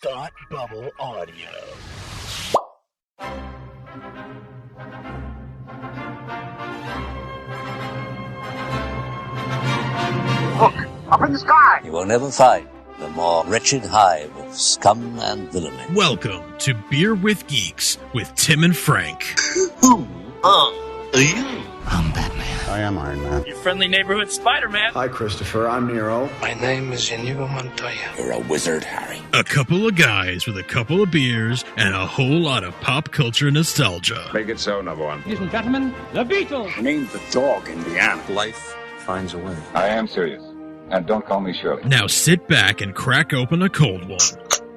Thought Bubble Audio. Look, up in the sky! You will never find the more wretched hive of scum and villainy. Welcome to Beer with Geeks with Tim and Frank. Who are you? I'm Batman. I am Iron Man. Your friendly neighborhood Spider-Man. Hi, Christopher. I'm Nero. My name is Inigo Montoya. You're a wizard, Harry. A couple of guys with a couple of beers and a whole lot of pop culture nostalgia. Make it so, number one. Ladies and gentlemen, the Beatles. Name the dog Indiana. Life finds a way. I am serious. And don't call me Shirley. Now sit back and crack open a cold one,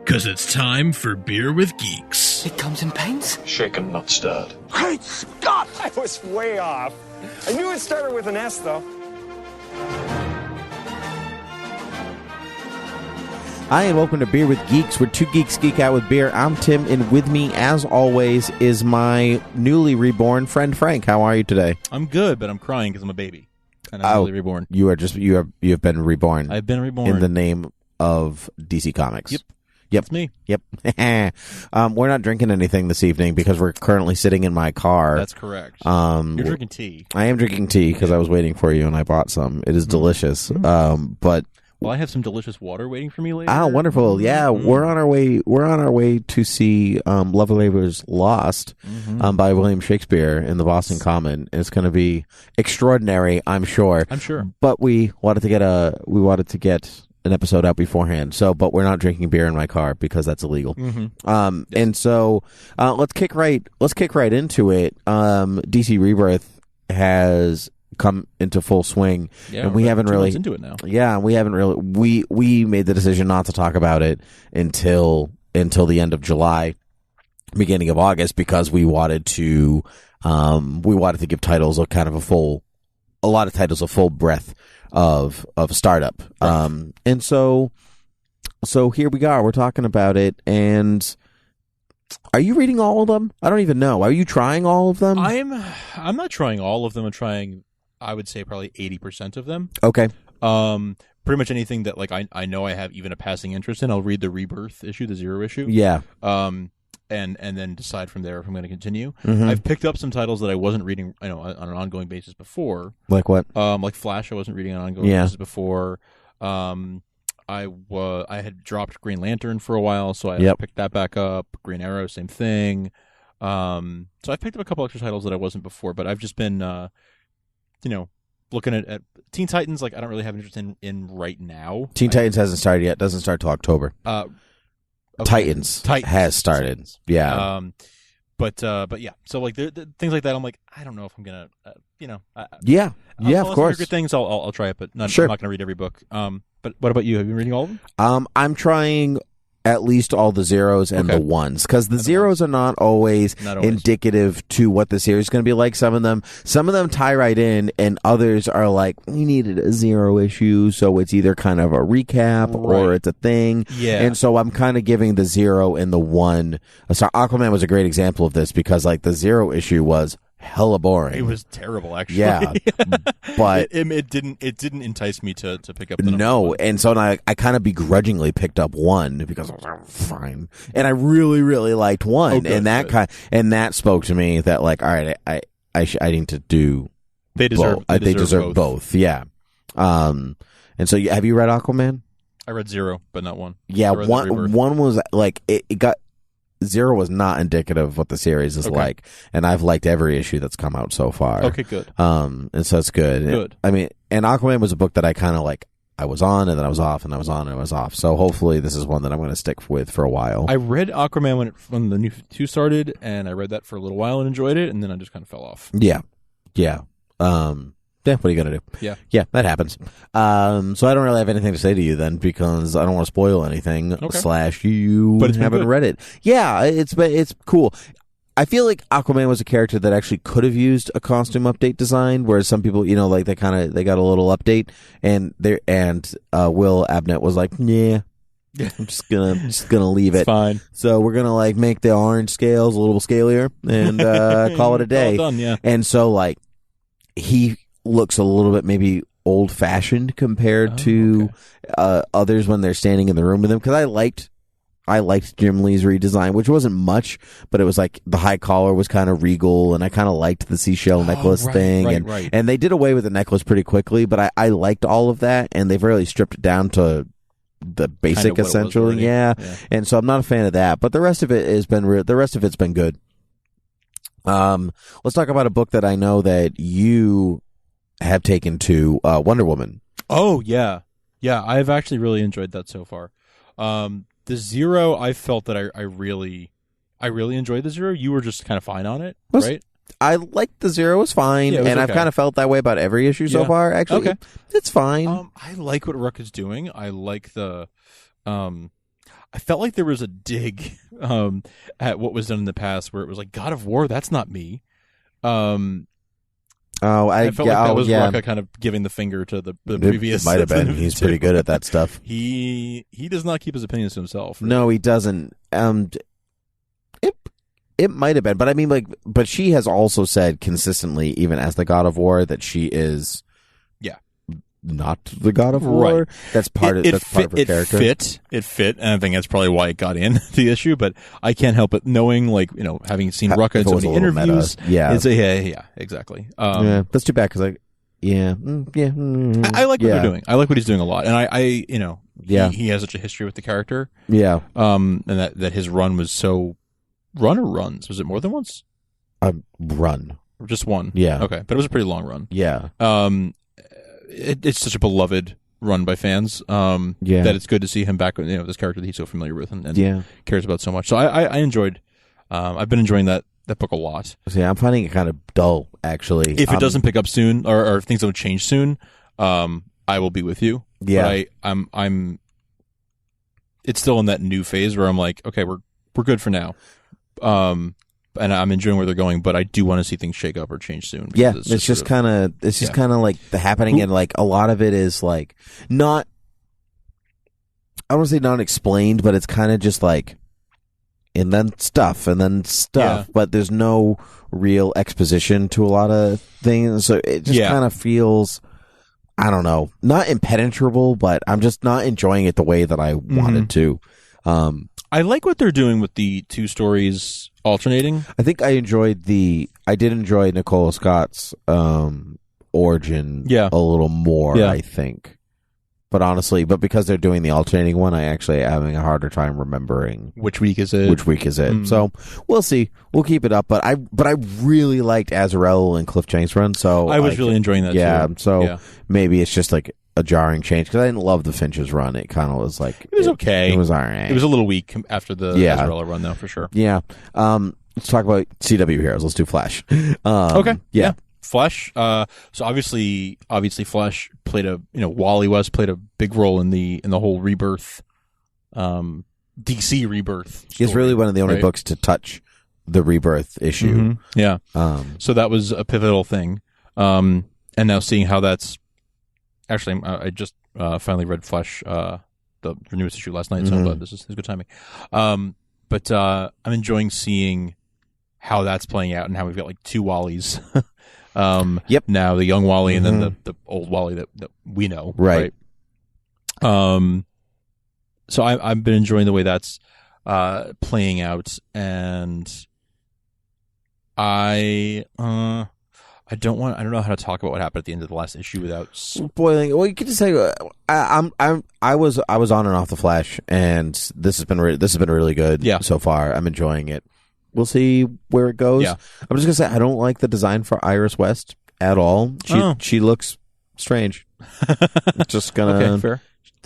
because it's time for Beer with Geeks. It comes in paints? Shaken, not stirred. Great Scott! I was way off. I knew it started with an S, though. Hi, and welcome to Beer with Geeks, where two geeks geek out with beer. I'm Tim, and with me, as always, is my newly reborn friend Frank. How are you today? I'm good, but I'm crying because I'm a baby. And I'm newly reborn. You have been reborn. I've been reborn. In the name of DC Comics. Yep. Yep. That's me. Yep. We're not drinking anything this evening because we're currently sitting in my car. That's correct. You're drinking tea. I am drinking tea because I was waiting for you and I bought some. It is delicious. But well, I have some delicious water waiting for me later. oh, wonderful! Yeah, we're on our way. We're on our way to see Lovelabor's Lost by William Shakespeare in the Boston Common. It's going to be extraordinary, I'm sure. I'm sure. But we wanted to get an episode out beforehand. But we're not drinking beer in my car because that's illegal. Yes. And so let's kick right into it. DC Rebirth has come into full swing, and we haven't really into it now. Yeah, we haven't really. We made the decision not to talk about it until the end of July, beginning of August, because we wanted to give titles a kind of a lot of titles a full breadth of startup. Right. And so here we are. We're talking about it. And are you reading all of them? I don't even know. Are you trying all of them? I'm not trying all of them. I'm trying, I would say, probably 80% of them. Okay. Pretty much anything that I know I have even a passing interest in, I'll read the Rebirth issue, the Zero issue. Yeah. And then decide from there if I'm going to continue. Mm-hmm. I've picked up some titles that I wasn't reading, on an ongoing basis before. Like what? Like Flash, I wasn't reading on an ongoing basis before. I had dropped Green Lantern for a while, so I picked that back up. Green Arrow, same thing. So I've picked up a couple extra titles that I wasn't before, but I've just been, looking at Teen Titans. Like, I don't really have interest in right now. Teen Titans hasn't started yet. Doesn't start till October. Okay. Titans has started. Titans. Yeah. But yeah. So like the things like that, I'm like, I don't know if I'm gonna, of course. Good things, I'll try it, but sure. I'm not gonna read every book. But what about you? Have you been reading all of them? I'm trying at least all the zeros and the ones, because the zeros are not always indicative to what the series is going to be like. Some of them tie right in, and others are like, we needed a zero issue, so it's either kind of a recap or it's a thing. Yeah. And so I'm kind of giving the zero and the one. So Aquaman was a great example of this, because like the zero issue was hella boring. It was terrible, actually. Yeah, but it didn't ence me to pick up. The no, and so I kind of begrudgingly picked up one because I was like, fine, and I really really liked one, and that spoke to me that like, all right, I need to do. They deserve. They deserve both. Yeah. And so have you read Aquaman? I read Zero, but not one. Yeah, one was like it got. Zero was not indicative of what the series is like, and I've liked every issue that's come out so far. Okay, good. And so it's good. Good. I mean, and Aquaman was a book that I kind of like. I was on, and then I was off, and I was on, and I was off. So hopefully, this is one that I'm going to stick with for a while. I read Aquaman when the new 2 started, and I read that for a little while and enjoyed it, and then I just kind of fell off. Yeah. Yeah, what are you going to do? Yeah, that happens. So I don't really have anything to say to you then, because I don't want to spoil anything. / you haven't read it. Yeah, it's cool. I feel like Aquaman was a character that actually could have used a costume update design, whereas some people, like they got a little update, and Will Abnett was like, yeah. I'm just gonna leave it. Fine. So we're gonna like make the orange scales a little scalier and call it a day. All done, yeah. And so like he looks a little bit maybe old-fashioned compared to others when they're standing in the room with him, because I liked I liked Jim Lee's redesign, which wasn't much, but it was like the high collar was kind of regal, and I kind of liked the seashell necklace thing. And they did away with the necklace pretty quickly, but I liked all of that, and they've really stripped it down to the basic, essentially. Yeah. And so I'm not a fan of that, but the rest of it has been the rest of it's been good. Let's talk about a book that I know that you have taken to, Wonder Woman. Oh yeah, I've actually really enjoyed that so far. The Zero, I felt that I really enjoyed the Zero. You were just kind of fine on it, right? I liked the Zero was fine, and I've kind of felt that way about every issue so far. Actually, it's fine. I like what Rook is doing. I like the, I felt like there was a dig at what was done in the past, where it was like God of War. That's not me. I felt like that was Rucka kind of giving the finger to the previous. It might have been. He's pretty good at that stuff. He does not keep his opinions to himself. Really. No, he doesn't. It might have been, but I mean, like, but she has also said consistently, even as the God of War, that she is, not the God of War. Right. That's part of her character. It fit, and I think that's probably why it got in the issue. But I can't help but knowing, like, having seen Rucka in so many interviews, exactly. That's too bad because I like what they're doing. I like what he's doing a lot, and he has such a history with the character. Yeah. And that his run was so. Run or runs? Was it more than once? Run. Just one? Yeah. Okay. But it was a pretty long run. Yeah. It's such a beloved run by fans that it's good to see him back with this character that he's so familiar with and cares about so much. So I enjoyed, I've been enjoying that book a lot. Yeah, I'm finding it kind of dull, actually. If it doesn't pick up soon or if things don't change soon, I will be with you. Yeah. But I'm it's still in that new phase where I'm like, okay, we're good for now. And I'm enjoying where they're going, but I do want to see things shake up or change soon. Yeah, it's just kind of like the happening, and like a lot of it is like not. I don't want to say not explained, but it's kind of just like, and then stuff, but there's no real exposition to a lot of things, so it just kind of feels. I don't know, not impenetrable, but I'm just not enjoying it the way that I wanted to. I like what they're doing with the two stories alternating. I think I did enjoy Nicola Scott's origin a little more, I think. But honestly, because they're doing the alternating one, I actually am having a harder time remembering which week is it. So we'll see. We'll keep it up. But I really liked Azrael and Cliff Chang's run. So I was really enjoying that. Yeah. Too. So maybe it's just like a jarring change because I didn't love the Finch's run. It kind of was like it was okay. It was all right. It was a little weak after the Azrael run, though, for sure. Yeah. Let's talk about CW heroes. Let's do Flash. Okay. Yeah. Flash. So obviously, Flash played Wally West played a big role in the whole Rebirth, DC Rebirth. Story, it's really one of the only books to touch the Rebirth issue. Mm-hmm. Yeah. So that was a pivotal thing. And now seeing how that's actually, I just finally read Flash, the newest issue last night. So I'm glad this is good timing. But I'm enjoying seeing how that's playing out and how we've got like two Wallies. Now the young Wally and then the old Wally that we know. Right. So I've been enjoying the way that's playing out, and I don't know how to talk about what happened at the end of the last issue without spoiling. Well, you could just say I was on and off the Flash, and this has been really good so far. I'm enjoying it. We'll see where it goes. Yeah. I'm just gonna say I don't like the design for Iris West at all. She looks strange. Just gonna okay, fair.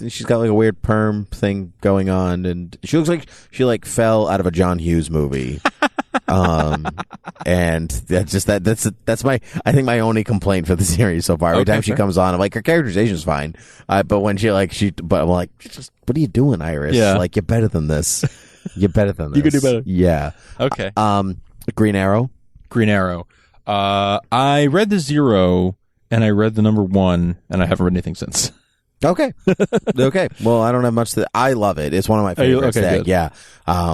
She's got like a weird perm thing going on, and she looks like she like fell out of a John Hughes movie. And that's my only complaint for the series so far. Every time she comes on, I'm like, her characterization's fine, but when but I'm like, what are you doing, Iris? Yeah. Like, you're better than this. You're better than this. You can do better. Yeah. Okay. Green Arrow. I read the Zero and I read the number 1, and I haven't read anything since. Okay. Okay. Well, I don't have much to. I love it. It's one of my favorites. Okay, good. Yeah. I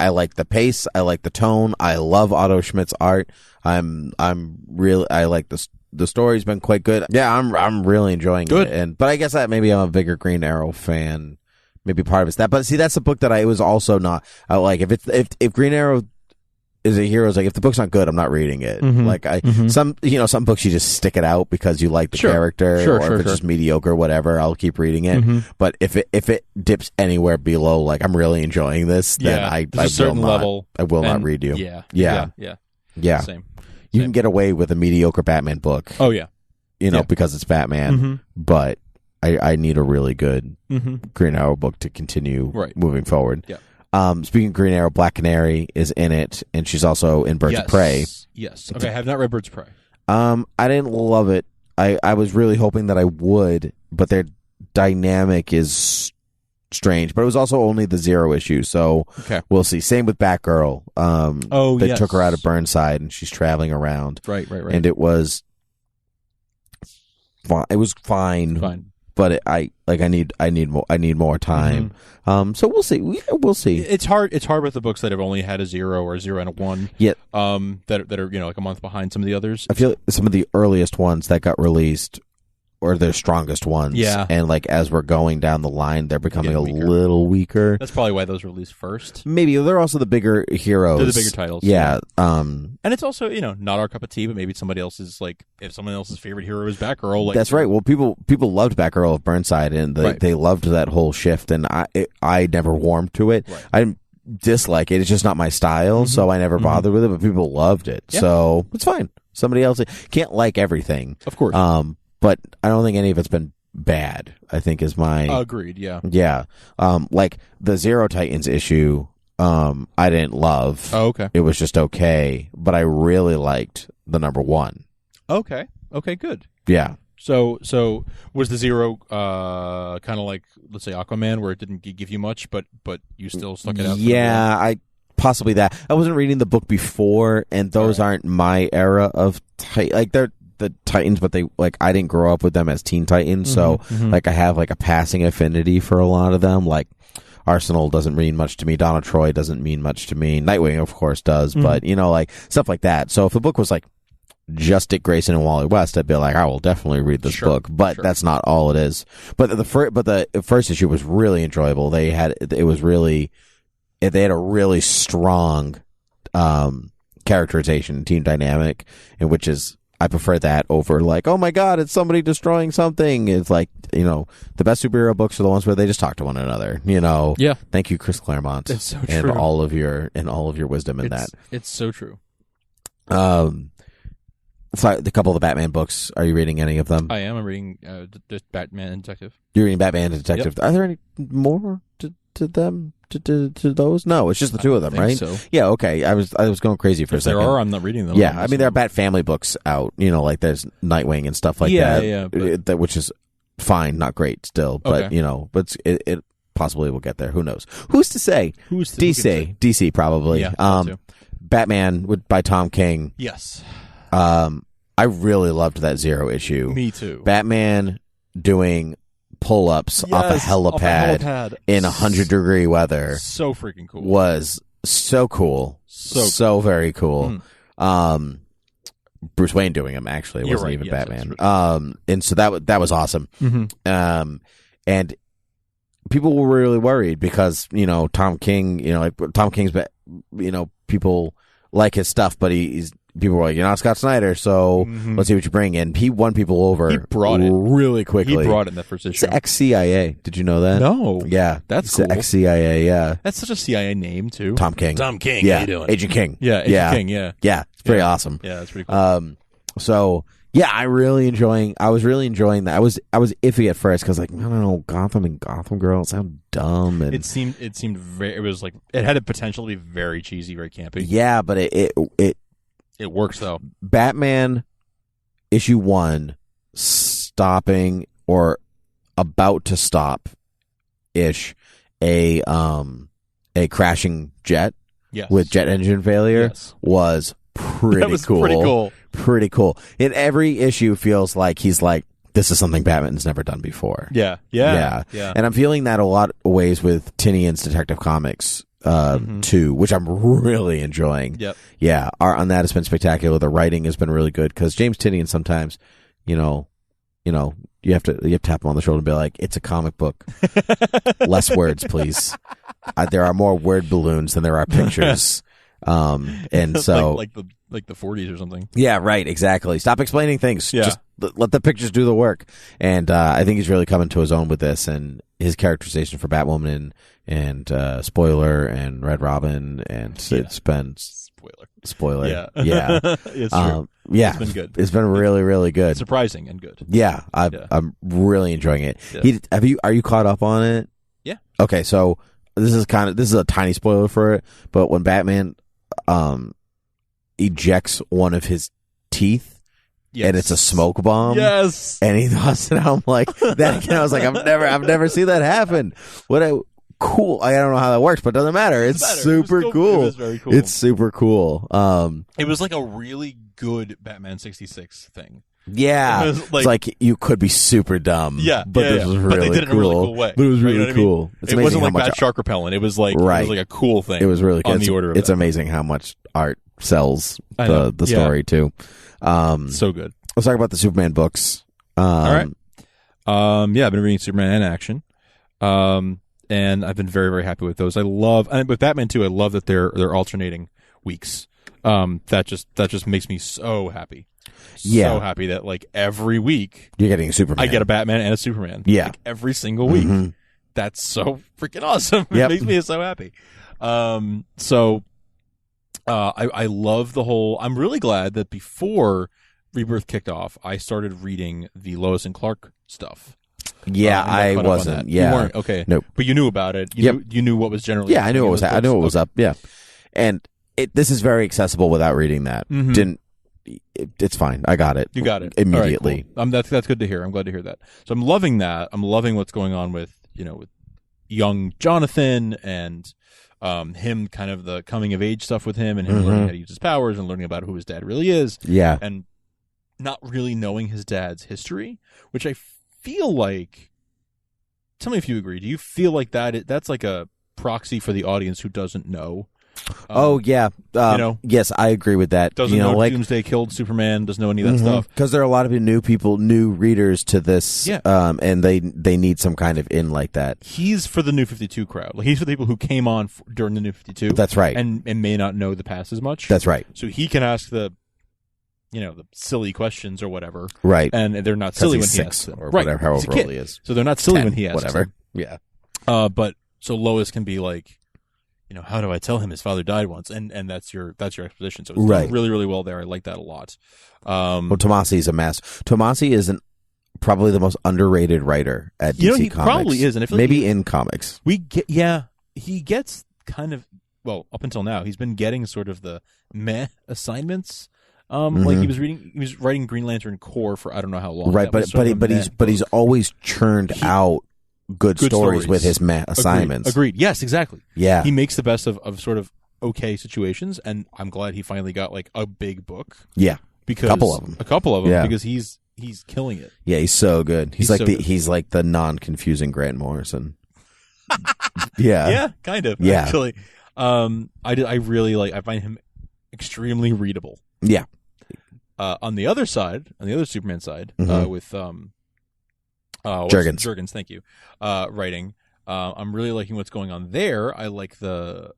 like the pace. I like the tone. I love Otto Schmidt's art. I like the story's been quite good. Yeah, I'm really enjoying it. But I guess that maybe I'm a bigger Green Arrow fan maybe part of it's that. But see, that's a book that I was also not like. If Green Arrow is a hero, like if the book's not good, I'm not reading it. Like some books you just stick it out because you like the character, or if it's just mediocre, whatever. I'll keep reading it. But if it dips anywhere below, like I'm really enjoying this, then I will not read you. Yeah. Same. You can get away with a mediocre Batman book. Oh yeah, because it's Batman. But I need a really good Green Arrow book to continue moving forward. Yeah. Speaking of Green Arrow, Black Canary is in it, and she's also in Birds of Prey. Yes. Okay, I have not read Birds of Prey. I didn't love it. I was really hoping that I would, but their dynamic is strange. But it was also only the 0 issue, so we'll see. Same with Batgirl. They took her out of Burnside, and she's traveling around. Right. And it was fine. It was fine. But I need more time. So we'll see. We'll see. It's hard with the books that have only had a 0 or a 0 and a 1. Yeah. That are like a month behind some of the others. I feel like some of the earliest ones that got released or their strongest ones. Yeah. And like as we're going down the line, they're becoming a little weaker. That's probably why those were released first. Maybe they're also the bigger heroes. They're the bigger titles. Yeah. And it's also, not our cup of tea, but maybe somebody else's, like, if someone else's favorite hero is Batgirl. Like, that's right. Well, people loved Batgirl of Burnside, and they loved that whole shift, and I never warmed to it. Right. I didn't dislike it. It's just not my style, so I never bothered with it, but people loved it. Yeah. So it's fine. Somebody else can't like everything. Of course. But I don't think any of it's been bad, I think is my... Agreed, yeah. Yeah. Like the Zero Titans issue, I didn't love. Oh, okay. It was just okay, but I really liked the number 1. Okay. Okay, good. Yeah. So was the 0 kind of like, let's say, Aquaman, where it didn't give you much, but you still stuck it out? Yeah, possibly that. I wasn't reading the book before, and those aren't my era of... like, they're the Titans, but they I didn't grow up with them as Teen Titans, so I have like a passing affinity for a lot of them. Like Arsenal doesn't mean much to me, Donna Troy doesn't mean much to me, Nightwing of course does, but like stuff like that. So if a book was like just Dick Grayson and Wally West, I'd be like, I will definitely read this book, but that's not all it is. But the first issue was really enjoyable. They had a really strong characterization, team dynamic, in which is I prefer that over like, oh my god, it's somebody destroying something. It's like, the best superhero books are the ones where they just talk to one another. Yeah. Thank you, Chris Claremont. It's so and true. all of your wisdom in that. It's so true. So the couple of the Batman books, are you reading any of them? I am. I'm reading Batman and Detective. You're reading Batman and Detective. Yep. Are there any more to them? To those? No, it's just the two of them, right? So. Yeah, okay. I was going crazy for a second. There are, I'm not reading them. Yeah, I mean there are Bat Family books out, like there's Nightwing and stuff like that. Yeah, which is fine, not great still, but but it possibly will get there. Who knows? Who's to say? DC probably. Yeah, Batman by Tom King. Yes. I really loved that 0 issue. Me too. Batman doing pull-ups off a helipad in 100-degree weather. So freaking cool. Was so cool. So very cool. Bruce Wayne doing them, actually. It wasn't even Batman. And so that was awesome. And people were really worried because, Tom King, Tom King's, people like his stuff, but people were like, you're not Scott Snyder, so let's see what you bring. And he won people over. He brought it really quickly. He brought it in that first issue. It's ex-CIA. Did you know that? No. Yeah. That's cool. Ex-CIA, yeah. That's such a CIA name, too. Tom King. Yeah. How you doing? Agent King. Yeah, Agent King, yeah. Yeah, it's pretty awesome. Yeah, that's pretty cool. So, yeah, I was really enjoying that. I was iffy at first because, like, I don't know, Gotham and Gotham Girl sound dumb. And it seemed very, it was like, it had a potential to be very cheesy, very campy. Yeah, but it works though. Batman issue 1 stopping or about to stop ish a crashing jet with jet engine failure was pretty cool. Pretty cool. In every issue feels like he's like, this is something Batman's never done before. Yeah. And I'm feeling that a lot of ways with Tinian's Detective Comics too, which I'm really enjoying. Yep. Yeah, art on that has been spectacular. The writing has been really good because James Tinian sometimes, you have to tap him on the shoulder and be like, it's a comic book. Less words, please. There are more word balloons than there are pictures. And so like the 40s or something. Yeah, right. Exactly. Stop explaining things. Yeah. Just let the pictures do the work. And I think he's really coming to his own with this, and his characterization for Batwoman and Spoiler and Red Robin, and it's been spoiler. Yeah. It's true. Yeah, it's been good. It's been really, really good. Surprising and good. Yeah, I'm really enjoying it. Yeah. Are you caught up on it? Yeah. Okay, so this is a tiny spoiler for it, but when Batman ejects one of his teeth, and it's a smoke bomb. Yes. And he thoughts it. I'm like that again. I was like, I've never seen that happen. Cool. I don't know how that works, but it doesn't matter. It's super cool. It was very cool. It's super cool. It was like a really good Batman 66 thing. Yeah. It's like you could be super dumb. Yeah. But this was really but they did it in a really cool way. But it was really you know cool. I mean? It wasn't like bad shark repellent. It was like a cool thing. It was really good. On the order of it's that. amazing how much art sells the story too. So good. Let's talk about the Superman books. All right. I've been reading Superman in Action. And I've been very, very happy with those. And with Batman too, I love that they're alternating weeks. That just makes me so happy. So happy that like every week you're getting a Superman. I get a Batman and a Superman. Yeah. Like, every single week. Mm-hmm. That's so freaking awesome. It makes me so happy. I love the whole. I'm really glad that before Rebirth kicked off, I started reading the Lois and Clark stuff. Yeah, I wasn't. Yeah, you weren't okay. Nope. But you knew about it. You knew what was generally. Yeah, I knew it was. I knew it was up. Yeah, and this is very accessible without reading that. Mm-hmm. It's fine. I got it. You got it immediately. All right, cool. That's good to hear. I'm glad to hear that. So I'm loving that. I'm loving what's going on with with young Jonathan and him, kind of the coming of age stuff with him, and him learning how to use his powers and learning about who his dad really is. Yeah, and not really knowing his dad's history, which I feel like. Tell me if you agree. Do you feel like that's like a proxy for the audience who doesn't know? Yes, I agree with that. Doesn't know like, Doomsday killed Superman. Doesn't know any of that stuff. Because there are a lot of new readers to this. Yeah. And they need some kind of in like that. He's for the New 52 crowd. Like, he's for the people who came on during the New 52. That's right. And may not know the past as much. That's right. So he can ask the silly questions or whatever. Right. And they're not silly when he asks them. Or whatever, however old he is. So they're not silly 10, when he asks whatever. them. Yeah. But so Lois can be like, how do I tell him his father died once? And that's your exposition. So it's done really, really well there. I like that a lot. Tomasi is a mess. Tomasi is probably the most underrated writer at DC he Comics. Probably is. And maybe in comics. He gets kind of, well, up until now, he's been getting sort of the meh assignments. Like he was writing Green Lantern Corps for I don't know how long. Right, but he's always churned out good stories with his assignments. Agreed. Yes, exactly. Yeah. He makes the best of sort of okay situations, and I'm glad he finally got like a big book. Yeah. Because a couple of them. Yeah. Because he's killing it. Yeah, he's so good. He's like the non-confusing Grant Morrison. Yeah. Yeah, kind of. Yeah. Actually. I really I find him extremely readable. Yeah. On the other Superman side, with Jurgens, thank you. Writing. I'm really liking what's going on there. I like the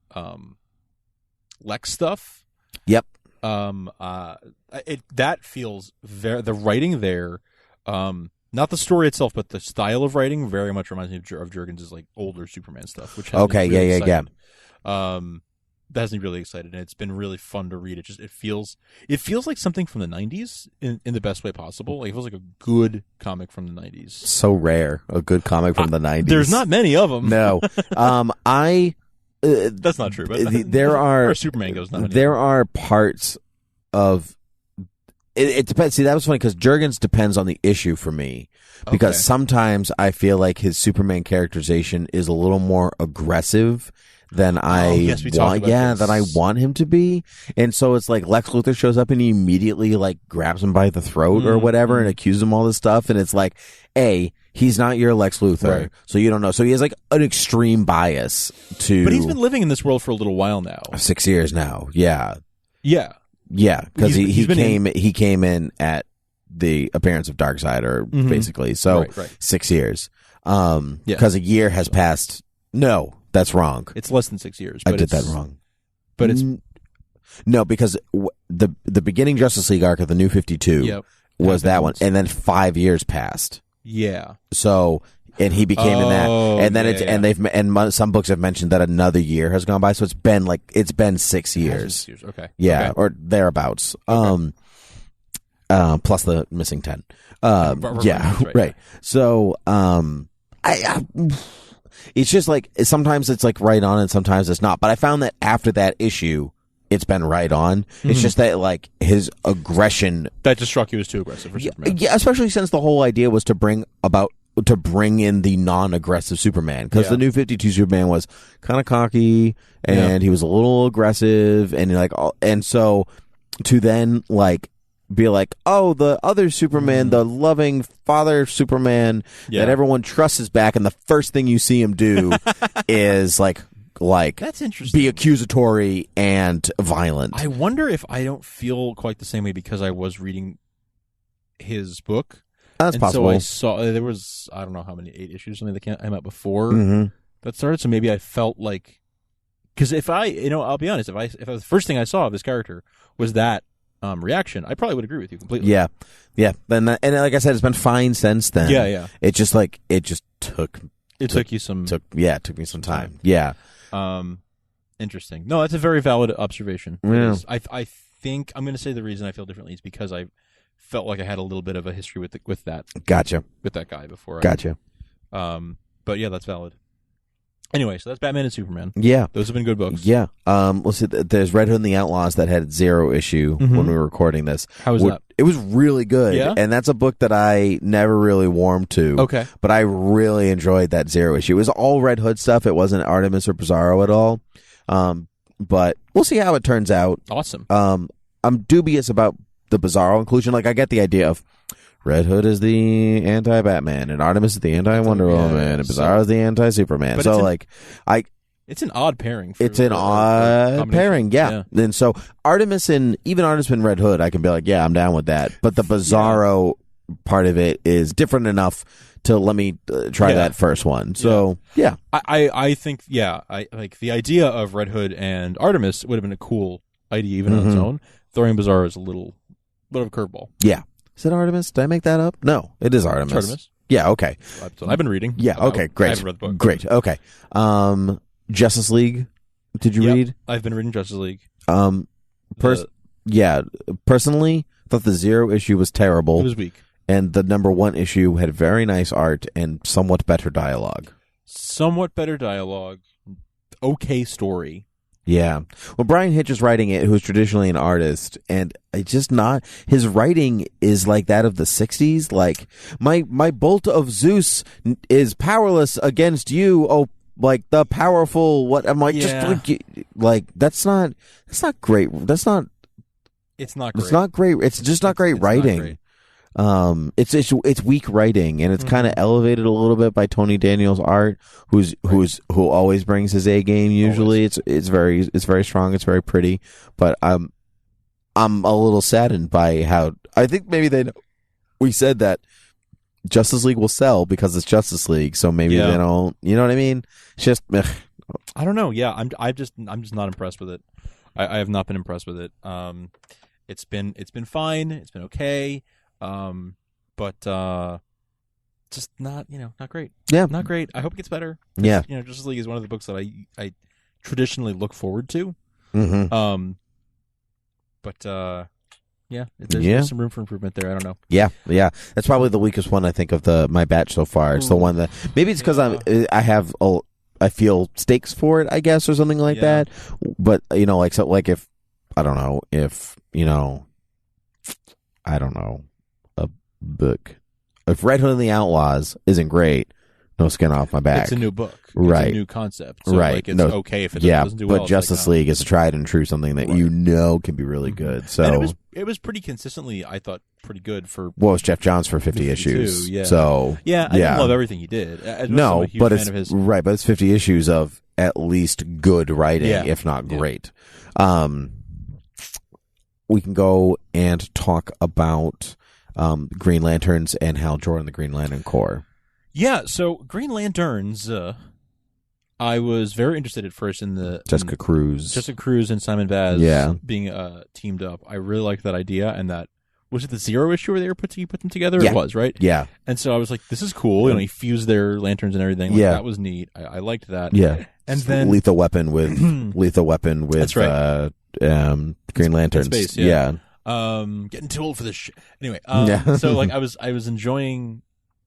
Lex stuff. Yep. That feels the writing there, not the story itself, but the style of writing very much reminds me of Jurgens' like older Superman stuff, which has me really excited. That has me really excited, and it's been really fun to read. It feels like something from the 90s in the best way possible. Like, it feels like a good comic from the 90s. So rare, a good comic from the 90s. There's not many of them. No. That's not true, but there are where Superman goes. There are parts of it depends. See, that was funny because Jurgens depends on the issue for me, because sometimes I feel like his Superman characterization is a little more aggressive than I want him to be. And so it's like Lex Luthor shows up and he immediately like grabs him by the throat or whatever and accuses him all this stuff, and it's like, he's not your Lex Luthor, so you don't know. So he has like an extreme bias to. But he's been living in this world for a little while now. 6 years now. Yeah. Yeah. Yeah, because he came in at the appearance of Darkseid, or basically. So 6 years. Because a year has passed. No, that's wrong. It's less than 6 years. I did that wrong. But it's no, because the beginning Justice League arc of the New 52 was that one, and then 5 years passed. Yeah. So, and he became in that, and then and some books have mentioned that another year has gone by. So it's been 6 years. 6 years. Okay. Yeah, or thereabouts. Okay. Plus the missing 10. Right. So, it's just like sometimes it's like right on and sometimes it's not. But I found that after that issue, it's been right on. It's just that like his aggression that just struck you as too aggressive for Superman. Yeah, especially since the whole idea was to bring in the non-aggressive Superman, because the New 52 Superman was kind of cocky and he was a little aggressive and so to then like be like, oh, the other Superman, the loving father Superman that everyone trusts is back, and the first thing you see him do is like that's interesting. Be accusatory and violent. I wonder if I don't feel quite the same way because I was reading his book. That's possible. So I saw there was, I don't know how many, 8 issues or something that came out before that started. So maybe I felt like, because if I'll be honest, if the first thing I saw of this character was that reaction, I probably would agree with you completely. Yeah. And like I said, it's been fine since then. Yeah. It just took. It took you some. It took me some time. Yeah. Interesting. No, that's a very valid observation. Yeah. I think I'm going to say the reason I feel differently is because I felt like I had a little bit of a history with that. Gotcha. With that guy before. Gotcha. But yeah, that's valid. Anyway, so that's Batman and Superman. Yeah. Those have been good books. Yeah. Let's see. There's Red Hood and the Outlaws that had 0 issue when we were recording this. How was that? It was really good. Yeah? And that's a book that I never really warmed to. Okay. But I really enjoyed that 0 issue. It was all Red Hood stuff. It wasn't Artemis or Bizarro at all. But we'll see how it turns out. Awesome. I'm dubious about the Bizarro inclusion. Like, I get the idea of Red Hood is the anti-Batman, and Artemis is the anti-Wonder Woman, and Bizarro is the anti-Superman. So, it's an odd pairing. It's an odd pairing, yeah. And so Artemis and Red Hood, I can be like, yeah, I'm down with that. But the Bizarro part of it is different enough to let me try that first one. So, yeah. I think, I like the idea of Red Hood and Artemis would have been a cool idea even on its own. Throwing Bizarro is a little of a curveball. Yeah. Is it Artemis? Did I make that up? No, it is Artemis. It's Artemis. Yeah, okay. I've been reading. Yeah, okay, great. I haven't read the book. Great, okay. Justice League, did you read? I've been reading Justice League. Personally, thought the 0 issue was terrible. It was weak. And the number 1 issue had very nice art and somewhat better dialogue. Okay story. Yeah. Well, Brian Hitch is writing it, who's traditionally an artist, and it's just not, his writing is like that of the 60s. Like, my bolt of Zeus is powerless against you, oh, like the powerful, what am I just like, that's not great. It's not great. It's just not great writing. Not great. It's weak writing, and it's kind of elevated a little bit by Tony Daniel's art, who always brings his A game. Usually, it's very strong. It's very pretty, but I'm a little saddened by how I think maybe they know. We said that Justice League will sell because it's Justice League, so maybe they don't. You know what I mean? It's just I don't know. Yeah, I'm just not impressed with it. I have not been impressed with it. It's been fine. It's been okay. But just not great. Yeah, not great. I hope it gets better. Yeah, Justice League is one of the books that I traditionally look forward to. But there's some room for improvement there. I don't know. Yeah. That's probably the weakest one I think of my batch so far. It's the one that maybe it's because I feel stakes for it, I guess, or something like that. But if I don't know. Book. If Red Hood and the Outlaws isn't great, no skin off my back. It's a new book. Right. It's a new concept. So right. It's okay if it doesn't do well. But Justice League is a tried and true something that can be really good. So and it was pretty consistently, I thought, pretty good for. Well, it was Jeff Johns for 50 issues. Yeah. So I didn't love everything he did. But it's 50 issues of at least good writing, if not great. We can go and talk about Green Lanterns and Hal Jordan, the Green Lantern Corps. Yeah, so Green Lanterns, I was very interested at first in the Jessica Cruz and Simon Baz being teamed up. I really liked that idea, and that was it the Zero issue where they were put them together? Yeah. It was, right? Yeah. And so I was like, this is cool. You know, he fused their lanterns and everything. Like, that was neat. I liked that. Yeah. And then Lethal Weapon with That's right. Green Lanterns. Space, yeah. Getting too old for this shit. Anyway, so like I was enjoying,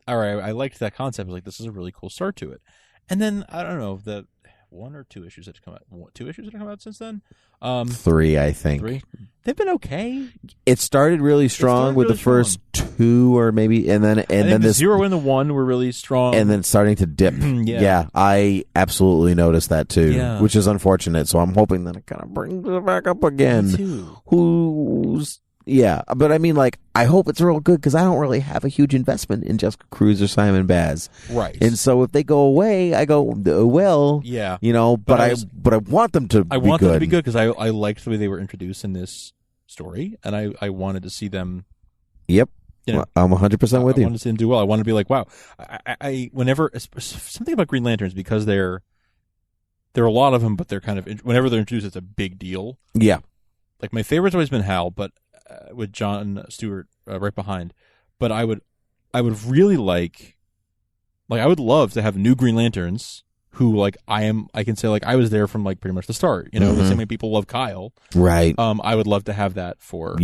or I liked that concept. I was like, this is a really cool start to it. And then I don't know, the 1 or 2 issues that have come out. 2 issues that have come out since then. 3, I think. 3. They've been okay. It started really strong with the first 2, or maybe, and then the 0 and the 1 were really strong, and then starting to dip. Yeah, I absolutely noticed that too, which is unfortunate. So I'm hoping that it kind of brings it back up again. Me too. But I mean, like, I hope it's real good because I don't really have a huge investment in Jessica Cruz or Simon Baz, right? And so if they go away, I go, well, you know. But I want them to. I want them to be good because I liked the way they were introduced in this story, and I wanted to see them. Yep, you know, I'm 100% with you. I wanted to see them do well. I want to be like, wow. I whenever something about Green Lanterns, because there are a lot of them, but they're kind of whenever they're introduced, it's a big deal. Yeah, like my favorite's always been Hal, but with John Stewart right behind. But I would really like I would love to have new Green Lanterns who like I can say like I was there from like pretty much the start. You know, the same way people love Kyle. Right. I would love to have that for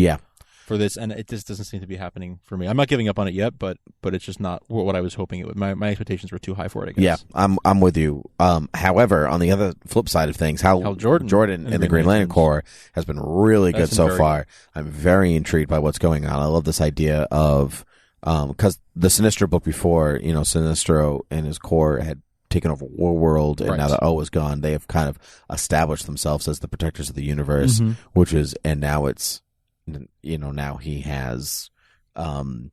this, and it just doesn't seem to be happening for me. I'm not giving up on it yet, but it's just not what I was hoping it would. My expectations were too high for it, I guess. Yeah, I'm with you. However, on the other flip side of things, Hal Jordan in the Green Lantern Corps has been really good so far. I'm very intrigued by what's going on. I love this idea of because the Sinestro book before, you know, Sinestro and his Corps had taken over Warworld, and now that O is gone, they have kind of established themselves as the protectors of the universe, and now it's, you know, now he has, now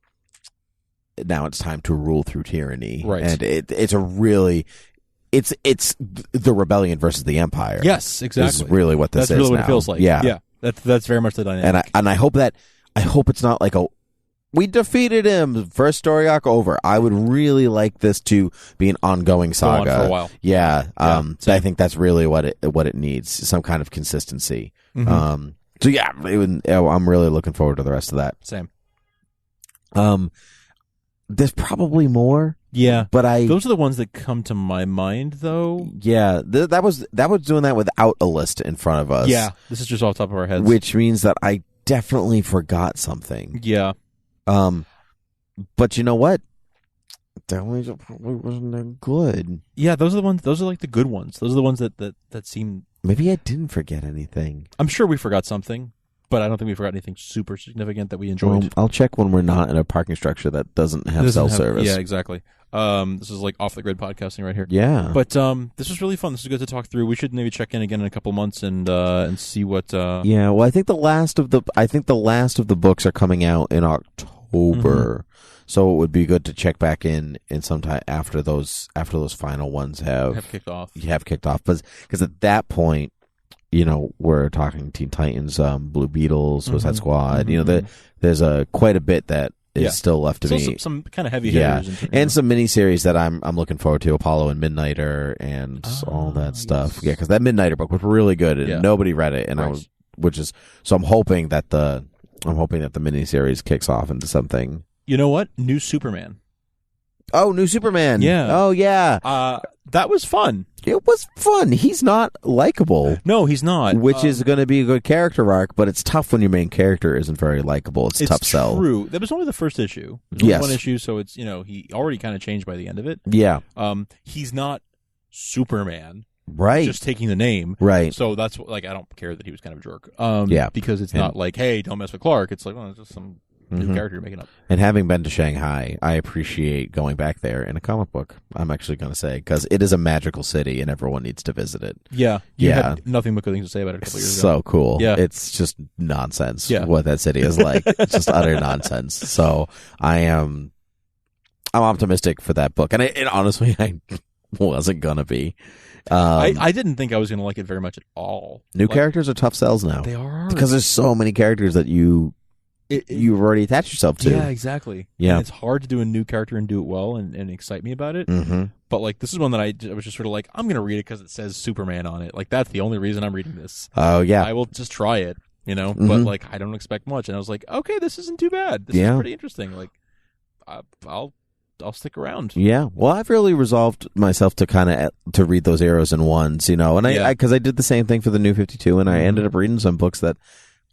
it's time to rule through tyranny, right? And it's a really, it's the rebellion versus the empire. Yes, exactly. Is really what this is. That's really now. what it feels like. Yeah. That's very much the dynamic. And I hope it's not like we defeated him, first story arc over. I would really like this to be an ongoing saga. Go on for a while. Yeah. I think that's really what it needs, some kind of consistency. So yeah, I'm really looking forward to the rest of that. Same. There's probably more. Yeah, but those are the ones that come to my mind, though. Yeah, that was doing that without a list in front of us. Yeah, this is just off the top of our heads, which means that I definitely forgot something. Yeah. But you know what? That one probably wasn't that good. Yeah, those are the ones. Those are like the good ones. Those are the ones that seem. Maybe I didn't forget anything. I'm sure we forgot something, but I don't think we forgot anything super significant that we enjoyed. I'll check when we're not in a parking structure that doesn't have cell service. Yeah, exactly. This is like off the grid podcasting right here. Yeah. But this was really fun. This is good to talk through. We should maybe check in again in a couple months and see what. Yeah. Well, I think the last of the books are coming out in October. So it would be good to check back in sometime after those final ones have kicked off. Because at that point, you know, we're talking Teen Titans, Blue Beetles, Suicide Squad. You know, there's quite a bit that is still left to be. Some kind of heavy hitters. And some miniseries that I'm looking forward to, Apollo and Midnighter and all that stuff. Yeah, because that Midnighter book was really good and nobody read it, and so I'm hoping that the miniseries kicks off into something. You know what? New Superman. Oh, New Superman. Yeah. Oh, yeah. That was fun. It was fun. He's not likable. No, he's not. Which is going to be a good character arc, but it's tough when your main character isn't very likable. It's tough sell. True. That was only the first issue. It was one issue, so it's, you know, he already kind of changed by the end of it. Yeah. He's not Superman. Right. Just taking the name. Right. So that's like, I don't care that he was kind of a jerk. Because it's not like, hey, don't mess with Clark. It's like, well, it's just some new character you're making up. And having been to Shanghai, I appreciate going back there in a comic book. I'm actually going to say, because it is a magical city and everyone needs to visit it. Yeah. You had nothing but good things to say about it a couple years ago. So cool. Yeah. It's just nonsense what that city is like. It's just utter nonsense. So I'm optimistic for that book. And honestly, I wasn't going to be. I didn't think I was going to like it very much at all. New characters are tough sells now. They are. Because there's so many characters that you you've already attached yourself to. Yeah, exactly. Yeah, and it's hard to do a new character and do it well and excite me about it. Mm-hmm. But like, this is one that I was just sort of like, I'm going to read it because it says Superman on it. Like, that's the only reason I'm reading this. Oh yeah, I will just try it, But like, I don't expect much, and I was like, okay, this isn't too bad. This is pretty interesting. Like, I'll stick around. Yeah. Well, I've really resolved myself to kind of to read those Arrows in ones, and I because I did the same thing for the New 52, and I ended up reading some books that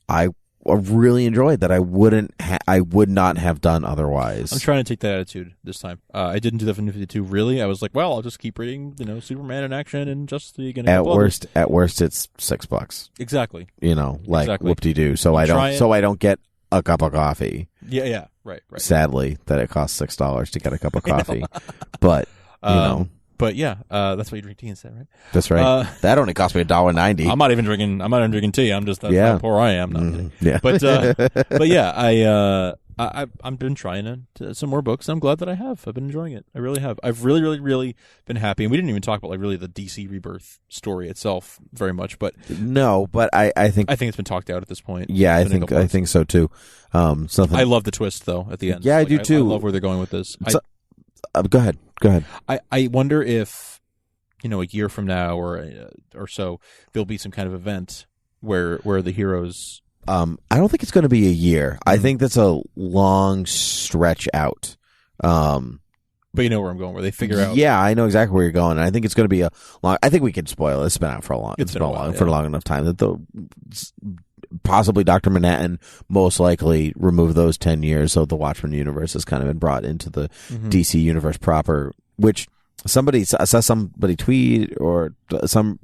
I really enjoyed that I would not have done otherwise. I'm trying to take that attitude this time. I didn't do that for New 52. Really, I was like, well, I'll just keep reading, Superman in action and Justice League. And at worst, it's $6. Exactly. Whoop-de-doo. So I don't get a cup of coffee. Yeah. Right. Sadly, that it costs $6 to get a cup of coffee, but But yeah, that's why you drink tea instead, right? That's right. That only cost me $1.90. I'm not even drinking tea. I'm just that's how poor I am. No, kidding. Yeah. But yeah, I've been trying some more books. I'm glad that I have. I've been enjoying it. I really have. I've really, really, really been happy. And we didn't even talk about like really the DC Rebirth story itself very much. But no, but I think it's been talked out at this point. Yeah, I think so too. I love the twist though at the end. Yeah, I do too. I love where they're going with this. Go ahead. I wonder if, a year from now or so, there'll be some kind of event where the heroes. I don't think it's going to be a year. Mm-hmm. I think that's a long stretch out. But you know where I'm going, where they figure out. Yeah, I know exactly where you're going. And I think it's going to be a long. I think we can spoil it. It's been out for a long. It's been a long for a long enough time that possibly Dr. Manhattan most likely removed those 10 years, so the Watchmen universe has kind of been brought into the DC universe proper, which I saw somebody tweet or some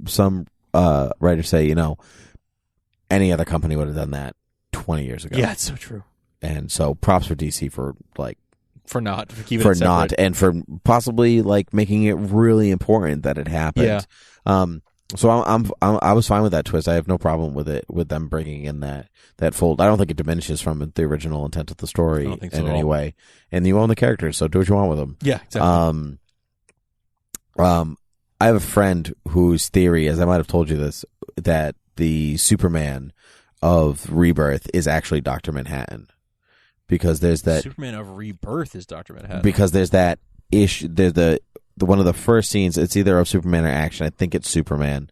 writer say, any other company would have done that 20 years ago. Yeah, it's so true. And so props for DC for keeping it separate. And for possibly like making it really important that it happened. Yeah. So I was fine with that twist. I have no problem with them bringing in that fold. I don't think it diminishes from the original intent of the story in any way. And you own the characters, so do what you want with them. Yeah, exactly. I have a friend whose theory, as I might have told you this, that the Superman of Rebirth is actually Dr. Manhattan, because there's that Superman of Rebirth is Dr. Manhattan. Because there's that issue. There's the one of the first scenes, it's either of Superman or Action. I think it's Superman.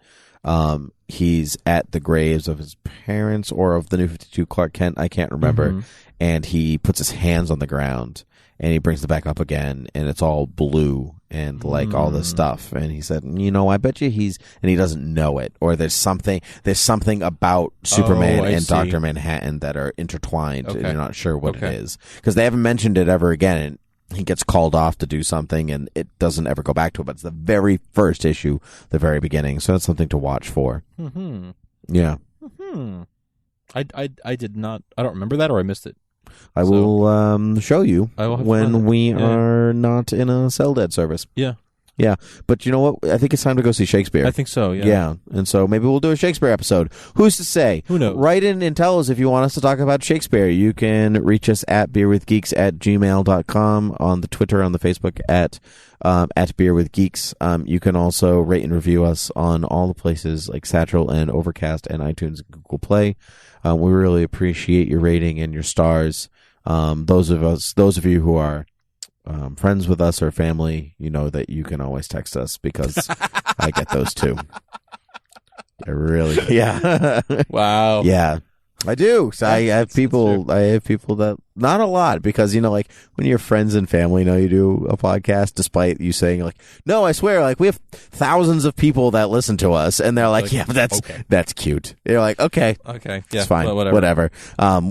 He's at the graves of his parents or of the New 52 Clark Kent. I can't remember. Mm-hmm. And he puts his hands on the ground and he brings it back up again, and it's all blue and like all this stuff. And he said, I bet you and he doesn't know it, or there's something about Superman and Dr. Manhattan that are intertwined, and you're not sure what it is, because they haven't mentioned it ever again. And he gets called off to do something, and it doesn't ever go back to it. But it's the very first issue, the very beginning. So that's something to watch for. Mm-hmm. Yeah. Mm-hmm. I did not. I don't remember that, or I missed it. I will show you when we are not in a cell dead service. Yeah. Yeah. But you know what? I think it's time to go see Shakespeare. I think so, yeah. Yeah. And so maybe we'll do a Shakespeare episode. Who's to say? Who knows? Write in and tell us if you want us to talk about Shakespeare. You can reach us at beerwithgeeks@gmail.com, on the Twitter, on the Facebook at beerwithgeeks. You can also rate and review us on all the places like Satchel and Overcast and iTunes and Google Play. We really appreciate your rating and your stars. Those of you who are friends with us or family, you know that you can always text us, because I get those too. I really, yeah. Wow. Yeah, I do. So I have people that, not a lot, because like when your friends and family know you do a podcast, despite you saying like, no, I swear, like we have thousands of people that listen to us, and they're like, yeah, but that's cute. You're like, okay, yeah, it's fine, whatever.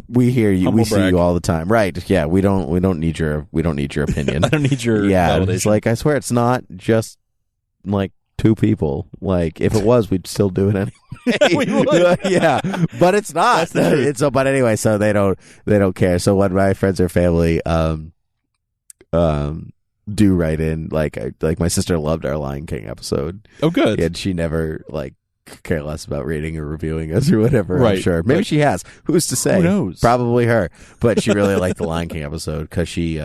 We hear you, we see you all the time, right? Yeah, we don't need your opinion. I don't need your validation. It's like, I swear, it's not just like 2 people. Like, if it was, we'd still do it anyway. We would. Yeah, but it's not. But anyway, so they don't care. So when my friends or family do write in, like my sister loved our Lion King episode. Oh, good. And she never care less about rating or reviewing us or whatever. Right. I'm sure. Maybe she has. Who's to say? Who knows? Probably her. But she really liked the Lion King episode because she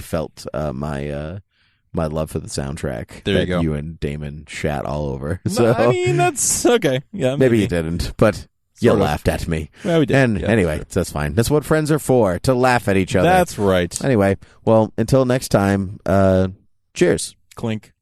felt my love for the soundtrack. There you go. You and Damon shat all over. No, So I mean, that's okay. Yeah, maybe you didn't, but You laughed at me. Yeah, we did. And yeah, anyway, that's fine. That's what friends are for, to laugh at each other. That's right. Anyway, well, until next time, cheers. Clink.